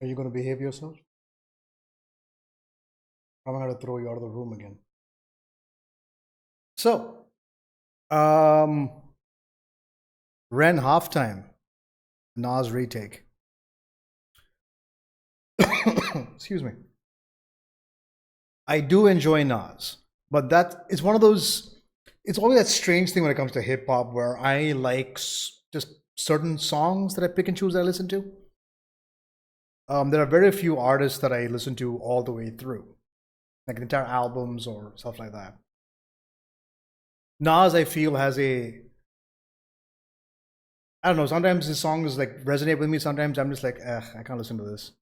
Are you going to behave yourself? I'm going to throw you out of the room again. So, um, Ren halftime, Nas Retake. Excuse me. I do enjoy Nas, but that it's one of those. It's always that strange thing when it comes to hip hop, where I like just certain songs that I pick and choose that I listen to. There are very few artists that I listen to all the way through, like entire albums or stuff like that. Nas, I feel, has a I don't know. Sometimes his songs like resonate with me. Sometimes I'm just like, I can't listen to this.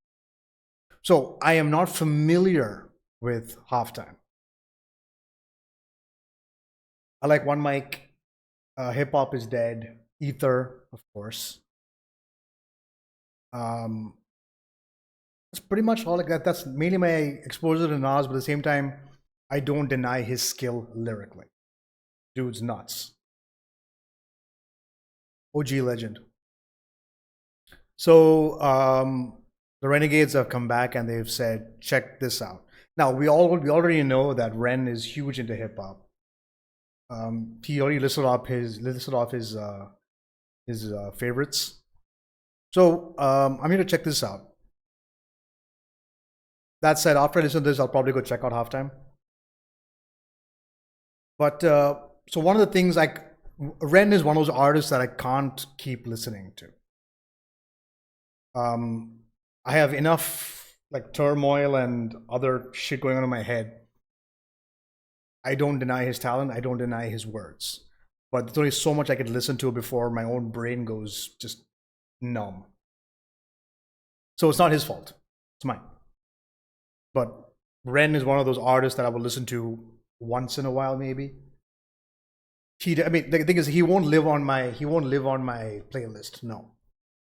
So I am not familiar with halftime. I like One Mic, Hip Hop is Dead, Ether, of course. Um, that's pretty much all like that. That's mainly my exposure to Nas, but at the same time, I don't deny his skill lyrically. Dude's nuts. OG legend. So the Renegades have come back and they've said, check this out. Now we already know that Ren is huge into hip hop. He already listed off his favorites. So I'm here to check this out. That said, after I listen to this, I'll probably go check out halftime. But so one of the things like Ren is one of those artists that I can't keep listening to. I have enough like turmoil and other shit going on in my head. I don't deny his talent. I don't deny his words. But there's only so much I could listen to before my own brain goes just numb. So it's not his fault. It's mine. But Ren is one of those artists that I will listen to once in a while, maybe. I mean, the thing is, he won't live on my playlist. No,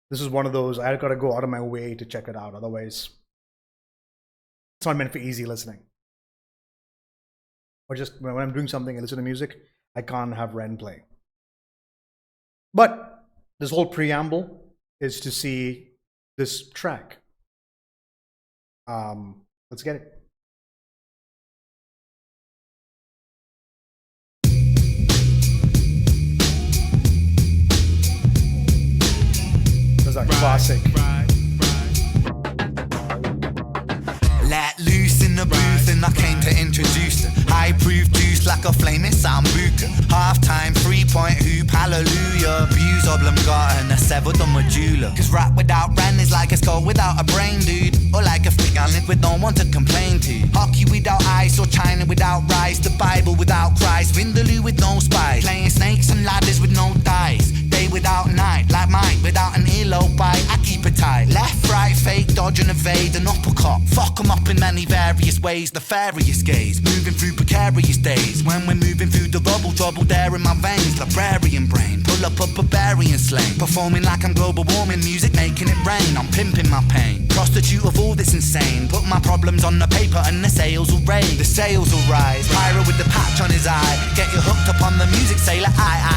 this is one of those I gotta go out of my way to check it out. Otherwise, it's not meant for easy listening. Or just when I'm doing something and listen to music, I can't have Ren play. But this whole preamble is to see this track. Let's get it. This is a classic. Let loose in the booth and I came to introduce them. High proof juice like a flaming sambuca. Halftime 3-point hoop, hallelujah. Views oblongata and I severed the medulla. Cause rap without Ren is like a skull without a brain, dude. Or like a fig on it with no one to complain to. Hockey without ice or China without rice. The Bible without Christ. Vindaloo with no spice. Playing snakes and ladders with no dice. Day without night, like mine without an earlobe bite. I keep it tight. Left, right, fake, dodge and evade an uppercut. Fuck 'em up in many various ways. Nefarious gaze, moving through precarious days. When we're moving through the rubble, trouble there in my veins. Librarian brain, pull up a barbarian slang. Performing like I'm global warming, music making it rain. I'm pimping my pain, prostitute of all that's insane. Put my problems on the paper and the sales will raise. The sales will rise. Pyro with the patch on his eye. Get you hooked up on the music, sailor. I.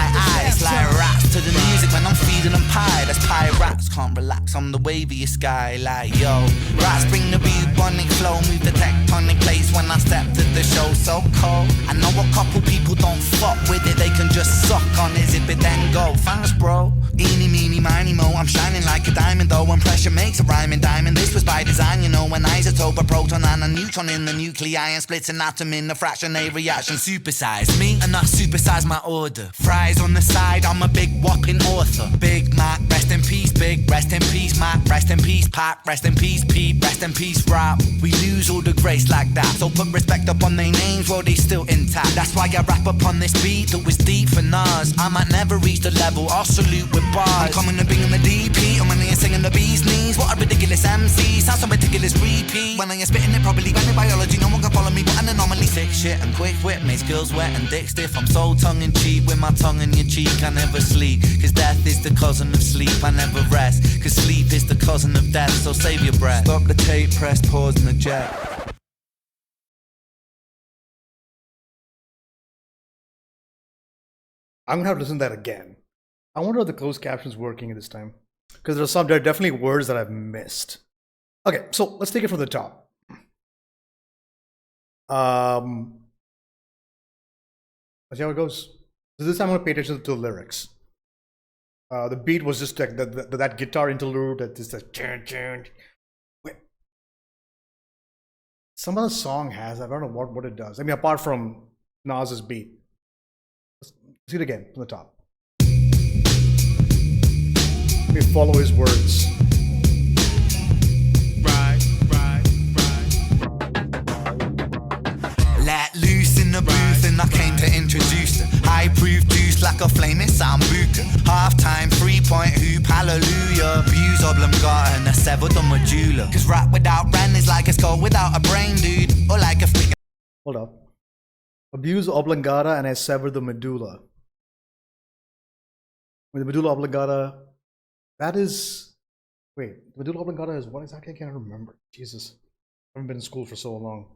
It's like rats to the music when I'm feeding them pie. That's pirates, can't relax on the waviest guy. Like yo, rats bring the bubonic flow, move the tectonic plates when I step to the show. So cold. I know a couple people don't fuck with it, they can just suck on it, zip it then go. Thanks bro. Eeny meeny miny mo, I'm shining like a diamond though. When pressure makes a rhyming diamond, this was by design, you know. When isotope, a proton and a neutron in the nuclei and splits an atom in a fraction, a reaction supersize me and I supersize my order. Fries on the side, I'm a big whopping author. Big Mac, rest in peace, big, rest in peace, Mac, rest in peace, Pat, rest in peace, Pete, rest in peace, rap. We lose all the grace like that, so put respect up on their names while they still intact. That's why I rap up on this beat that was deep for Nas. I might never reach the level, I'll salute with bars. I'm coming to bring in the DP, I'm when I ain't singing the bee's knees. What a ridiculous MC, sounds so ridiculous repeat. When I ain't spitting it properly, when in biology, no one can follow me. What an anomaly, thick shit and quick wit makes girls wet and dick stiff. I'm so tongue in cheek with my tongue in your cheek. I never sleep, cause death is the cousin of sleep. I never rest, cause sleep is the cousin of death. So save your breath. Stop the tape, press pause and eject. I'm gonna have to listen to that again. I wonder if the closed captions working this time, because there are definitely words that I've missed. Okay, so let's take it from the top. Let's see how it goes. So this time I'm gonna pay attention to the lyrics. The beat was just like that guitar interlude that is like some of the song has, I don't know what it does. I mean, apart from Nas's beat. Let's see it again from the top. Let me follow his words. Let loose in the booth and I came to introduce them. High proof juice like a flaming sambuca. Half time, 3-point hoop, hallelujah. Abuse oblongata and I severed the medulla. Cause rap without ran is like a skull without a brain, dude. Or like a figure. Hold up. Abuse oblongata and I severed the medulla. With the medulla oblongata, that is... Wait, the medulla oblongata is what exactly? I can't remember. Jesus. I haven't been in school for so long.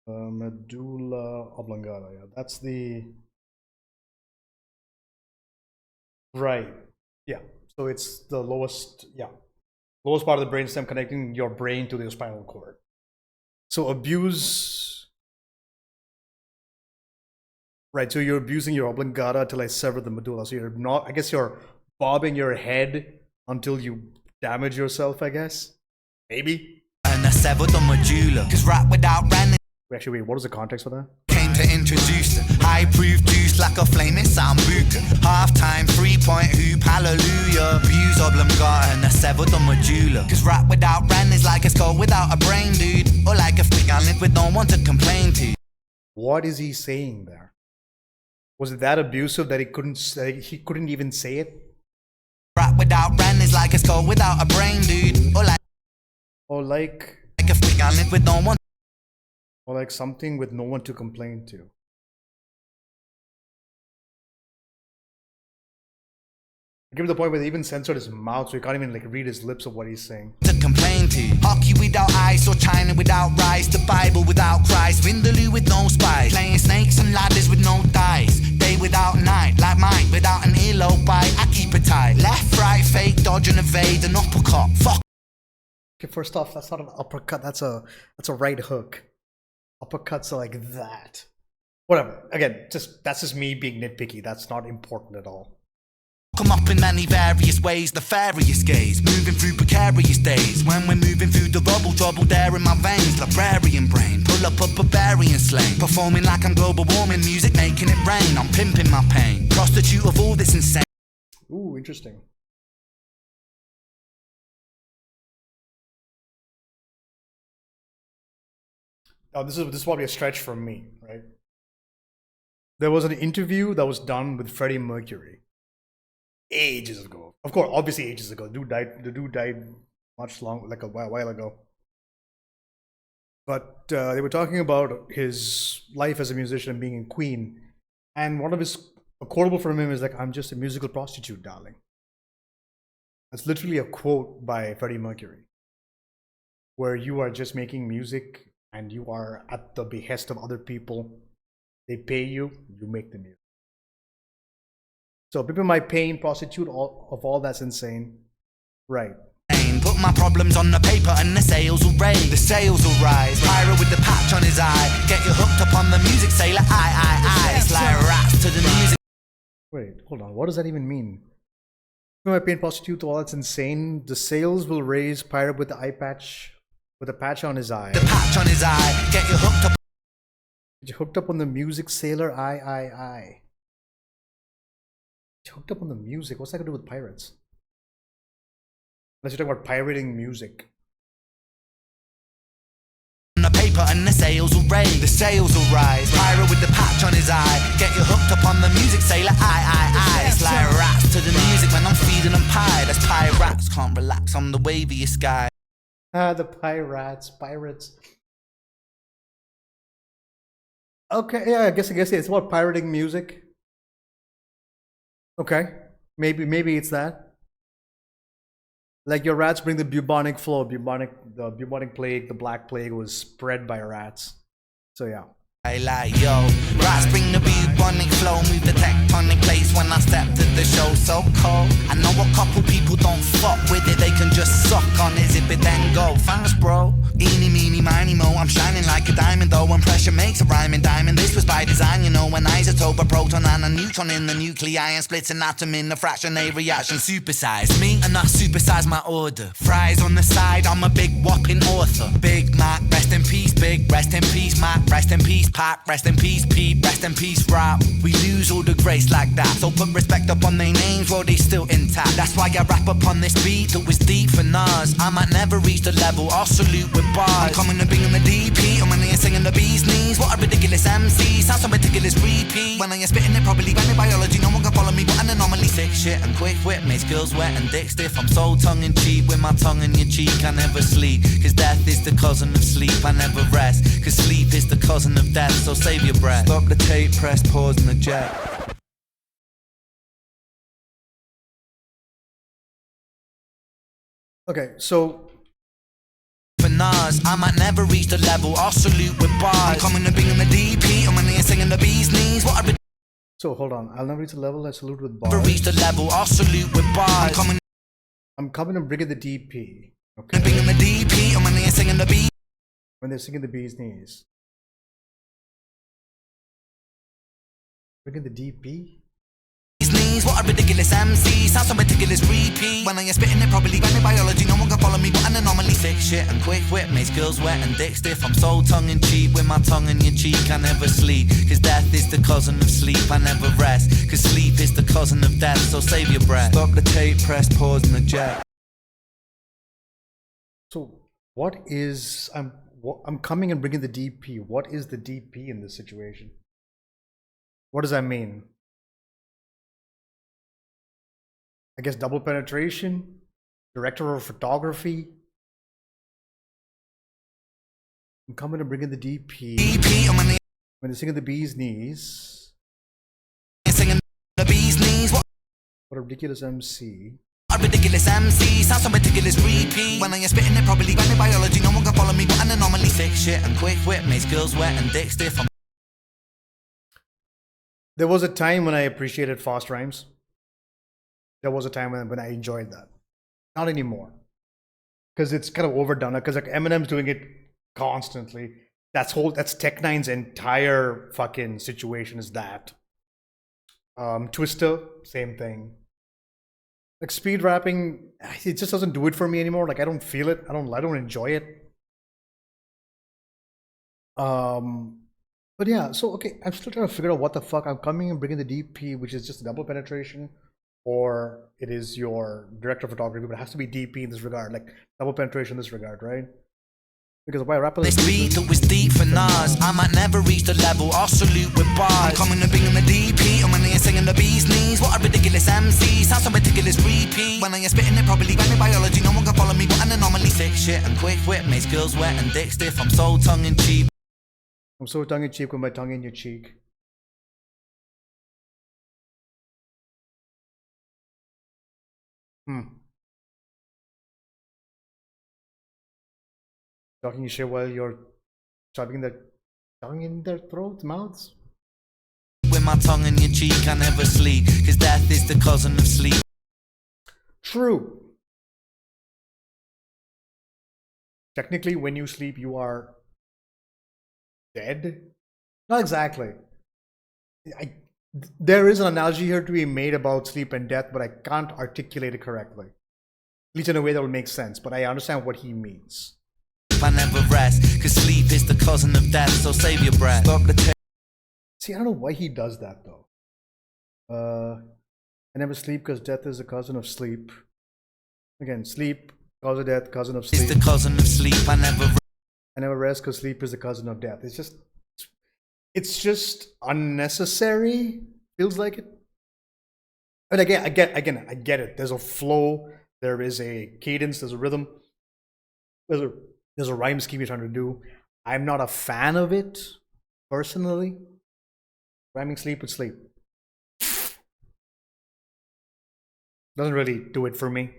Medulla oblongata, yeah, that's the... Right, yeah, so it's the lowest, yeah, lowest part of the brainstem connecting your brain to the spinal cord. So abuse... Right, so you're abusing your oblongata till I sever the medulla. So you're not, I guess you're bobbing your head until you damage yourself, I guess? Maybe? And I severed the medulla. Cause rap without ran. Actually, wait, what was the context for that? Came to introduce them. High proof juice like a flaming sambuca. Half time, 3-point hoop, hallelujah. Abuse oblongata and I severed the medulla. Cause rap without ran is like a skull without a brain, dude. Or like a fig I live with no one to complain to. What is he saying there? Was it that abusive that he couldn't even say it? Rap without ran is like a skull without a brain, dude. Or like a fig I live with no one. Or like something with no one to complain to. Give me the point where they even censored his mouth, so you can't even like read his lips of what he's saying. To complain to hockey without ice or China without rice, the Bible without Christ, Vindaloo with no spice, playing snakes and ladders with no dice, day without night, like mine without an earlobe bite. I keep it tight, left, right, fake, dodge and evade, an uppercut. Fuck. Okay, first off, that's not an uppercut. That's a right hook. Uppercuts are like that. Whatever. Again, that's just me being nitpicky. That's not important at all. Come up in many various ways, nefarious gaze, moving through precarious days. When we're moving through the rubble, trouble there in my veins, librarian brain, pull up a barbarian slang, performing like I'm global warming, music making it rain. I'm pimping my pain, prostitute of all this insane. Ooh, interesting. Now this is probably a stretch from me, right? There was an interview that was done with Freddie Mercury ages ago. Of course, obviously ages ago. The dude died much long, like a while ago. But they were talking about his life as a musician, being in Queen, and a quotable from him is like, "I'm just a musical prostitute, darling." That's literally a quote by Freddie Mercury, where you are just making music and you are at the behest of other people. They pay you, you make the music. So people might pay in prostitute of all that's insane. Right. Put my problems on the paper and the sales will rain. The sales will rise. Pyro with the patch on his eye. Get you hooked up on the music, sailor. I. It's like rats to the music. Wait, hold on. What does that even mean? People might pay in prostitute of all that's insane. The sales will raise. Pyro with the eye patch. With a patch on his eye. The patch on his eye. Get you hooked up. Get you hooked up on the music, sailor. I. Hooked up on the music. What's that got to do with pirates? Unless you're talking about pirating music. On the paper and the sales will rain. The sales will rise. Pyro with the patch on his eye. Get you hooked up on the music, sailor. I. It's like rats to the music when I'm feeding them pie. That's pirates. Can't relax on the waviest guy. The pirates. Okay, yeah, I guess it's about pirating music. Okay, maybe it's that. Like your rats bring the bubonic flow, the bubonic plague, the black plague was spread by rats. So yeah. I like yo, rats bring the bubonic flow, move the tectonic place when I step to the show so cold. I know a couple people don't fuck with it, they can just suck on it, zip it then go. Thanks bro. Eeny meeny miny mo, I'm shining like a diamond though, when pressure makes a rhyming diamond. This was by design, you know, an isotope, a proton and a neutron in the nuclei, and splits an atom in a fraction, a reaction. Supersize me and I supersize my order. Fries on the side, I'm a big whopping author. Big Mac, rest in peace, big, rest in peace, Mac, rest in peace, Pat, rest in peace, Pete, rest in peace, rap. We lose all the grace like that, so put respect up on their names while they still intact. That's why I rap upon this beat that was deep for Nas. I might never reach the level, I'll salute with bars. I'm coming to bring on the DP, I'm when I ain't singing the bee's knees. What a ridiculous MC, sounds so meticulous repeat. When I ain't spitting it properly, when in biology, no one can follow me, but an anomaly. Thick shit and quick wit, makes girls wet and dick stiff. I'm so tongue-in-cheek with my tongue in your cheek. I never sleep, cause death is the cousin of sleep. I never rest, cause sleep is the cousin of death. So save your breath. Stop the tape, press pause and eject. Okay, so for Nas, I might never reach the level, I'll salute with bars. I'm coming to bring on the DP, I'm when I ain't singing the bee's knees. What a so hold on, I'll never reach the level, I salute with never bars. reach the level, I'll salute with bars. I'm coming and bringing the DP. Okay. Bringing the DP, I'm when I ain't singing the beat. When they're singing the bee's knees. Bringing the DP? Knees, what a ridiculous MC, sounds so meticulous repeat. When I ain't spitting it properly, when in biology, no one can follow me, but an anomaly. Thick shit and quick wit, makes girls wet and dick stiff. I'm so tongue-in-cheek with my tongue in your cheek. I never sleep, cause death is the cousin of sleep. I never rest, cause sleep is the cousin of death. So save your breath. Stop the tape, press pause and eject. So what is, I'm coming and bringing the DP. What is the DP in this situation? What does that mean? I guess double penetration, director of photography. I'm coming and bringing the DP. When they're singing the bee's knees. Singing the bee's knees. What a ridiculous MC. A ridiculous MC, sounds so meticulous repeat. When I ain't spitting it properly, when in biology, no one can follow me, but an anomaly. Thick shit and quick wit, makes girls wet and dick stiff. There was a time when I appreciated fast rhymes. There was a time when I enjoyed that. Not anymore. Because it's kind of overdone. Because like Eminem's doing it constantly. That's Tech Nine's entire fucking situation is that. Twister, same thing. Like speed rapping, it just doesn't do it for me anymore. Like I don't feel it. I don't enjoy it. But yeah, so okay, I'm still trying to figure out what the fuck. I'm coming and bringing the DP, which is just double penetration, or it is your director of photography, but it has to be DP in this regard, like double penetration in this regard, right? Because why rapper this beat that was deep for Nas, I might never reach the level, I'll salute with bars. I'm coming to bring on the DP, I'm when I ain't singing the bee's knees. What a ridiculous MC, sounds so meticulous repeat. When I ain't spitting it properly, when in biology, no one can follow me, but an anomaly. Thick shit and quick wit, makes girls wet and dick stiff. I'm so tongue-in-cheek. I'm so tongue-in-cheek with my tongue in your cheek. Talking shit while you're shoving their tongue in their throats, mouths. With my tongue in your cheek, I never sleep, cause death is the cousin of sleep. True. Technically, when you sleep, you are dead. Not exactly. There is an analogy here to be made about sleep and death, but I can't articulate it correctly. At least in a way that will make sense, but I understand what he means. I never rest, cause sleep is the cousin of death, so save your breath. Stop the tape. See, I don't know why he does that though. I never sleep because death is the cousin of sleep. Again, sleep, cause of death, cousin of sleep. It's the cousin of sleep, I never rest because sleep is the cousin of death. It's just unnecessary. Feels like it. But again, I get it. There's a flow, there is a cadence, there's a rhythm. There's a rhyme scheme you're trying to do. I'm not a fan of it, personally. Rhyming sleep with sleep doesn't really do it for me.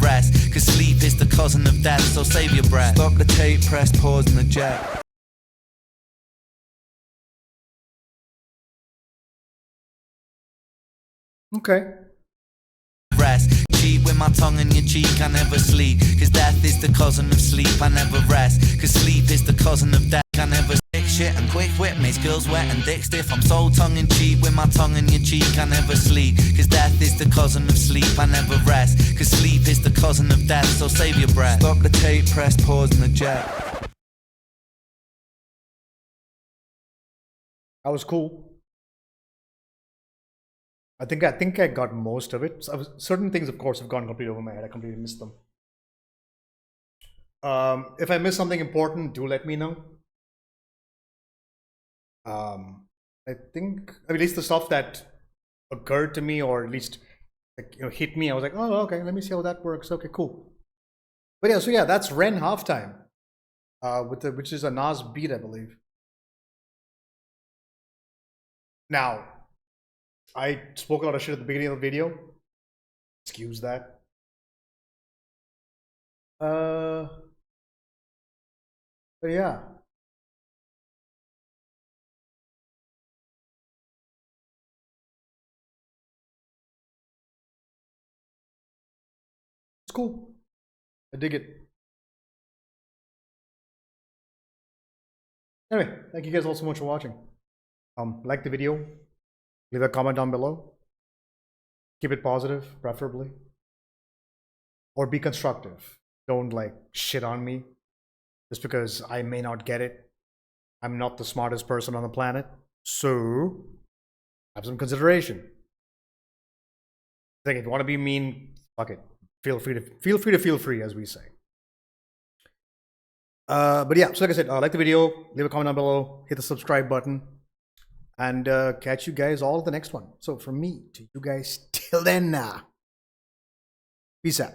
Rest, cause sleep is the cousin of death, so save your breath. Stop the tape, press pause and eject. Okay. cheek with my tongue in your cheek. I never sleep, cause death is the cousin of sleep. I never rest, cause sleep is the cousin of death. I never stick shit and quick wit makes girls wet and dick stiff. I'm so tongue in cheek with my tongue in your cheek. I never sleep, cause death is the cousin of sleep. I never rest, cause sleep is the cousin of death. So save your breath. Stop the tape, press pause and eject. That was cool. I think I got most of it. Certain things, of course, have gone completely over my head. I completely missed them. If I missed something important, do let me know. I think at least the stuff that occurred to me, or at least like, hit me. I was like, oh, okay, let me see how that works. Okay, cool. But yeah, so yeah, that's Ren halftime, which is a Nas beat, I believe. Now, I spoke a lot of shit at the beginning of the video. Excuse that. But yeah. It's cool. I dig it. Anyway, thank you guys all so much for watching. Like the video, leave a comment down below. Keep it positive, preferably. Or be constructive. Don't like shit on me just because I may not get it. I'm not the smartest person on the planet. So have some consideration. Like, if you want to be mean, fuck it. Feel free to feel free, as we say. But yeah, so like I said, like the video, leave a comment down below, hit the subscribe button, and catch you guys all at the next one. So from me to you guys, till then, peace out.